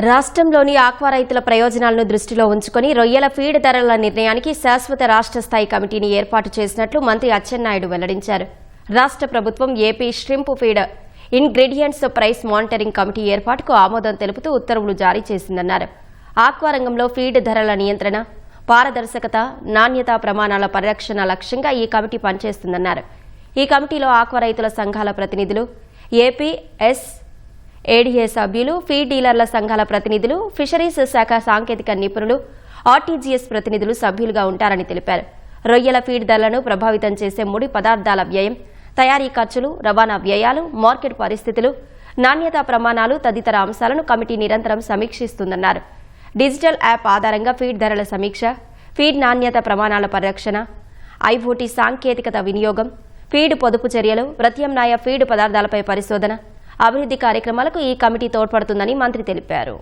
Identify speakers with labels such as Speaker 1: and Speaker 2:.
Speaker 1: రాష్ట్రంలోని ఆక్వా రైతుల ప్రయోజనాలను దృష్టిలో ఉంచుకొని రొయ్యల ఫీడ్ ధరల నిర్ణయానికి శాశ్వత రాష్ట్ర స్థాయి కమిటీని ఏర్పాటు చేసినట్లు మంత్రి అచ్చెన్నాయుడు వెల్లడించారు. రాష్ట్ర ప్రభుత్వం AP shrimp feed ingredients price monitoring committee ఏర్పాటుకు ఆమోదం తెలుపుతూ ఉత్తర్వులు జారీ చేసిందన్నారు. ఆక్వా రంగంలో ఫీడ్ ధరల నియంత్రణ, పారదర్శకత, నాణ్యతా ప్రమాణాల పరిరక్షణ లక్ష్యంగా ఈ కమిటీ పనిచేస్తుందన్నారు. ఈ కమిటీలో ఆక్వా రైతుల సంఘాల ప్రతినిధులు, ఏపీఎస్ఏడీఏ సభ్యులు, ఫీడ్ డీలర్ల సంఘాల ప్రతినిధులు, ఫిషరీస్ శాఖ సాంకేతిక నిపుణులు, ఆర్టీజీఎస్ ప్రతినిధులు సభ్యులుగా ఉంటారని తెలిపారు. రొయ్యల ఫీడ్ ధరలను ప్రభావితం చేసే ముడి పదార్థాల వ్యయం, తయారీ ఖర్చులు, రవాణా వ్యయాలు, మార్కెట్ పరిస్థితులు, నాణ్యతా ప్రమాణాలు తదితర అంశాలను కమిటీ నిరంతరం సమీక్షిస్తుందన్నారు. డిజిటల్ యాప్ ఆధారంగా ఫీడ్ ధరల సమీక్ష, ఫీడ్ నాణ్యత ప్రమాణాల పరిరక్షణ, ఐఓటీ సాంకేతికత వినియోగం, ఫీడ్ పొదుపు చర్యలు, ప్రత్యామ్నాయ ఫీడ్ పదార్థాలపై పరిశోధన, అభివృద్ధి కార్యక్రమాలకు ఈ కమిటీ తోడ్పడుతుందని మంత్రి తెలిపారు.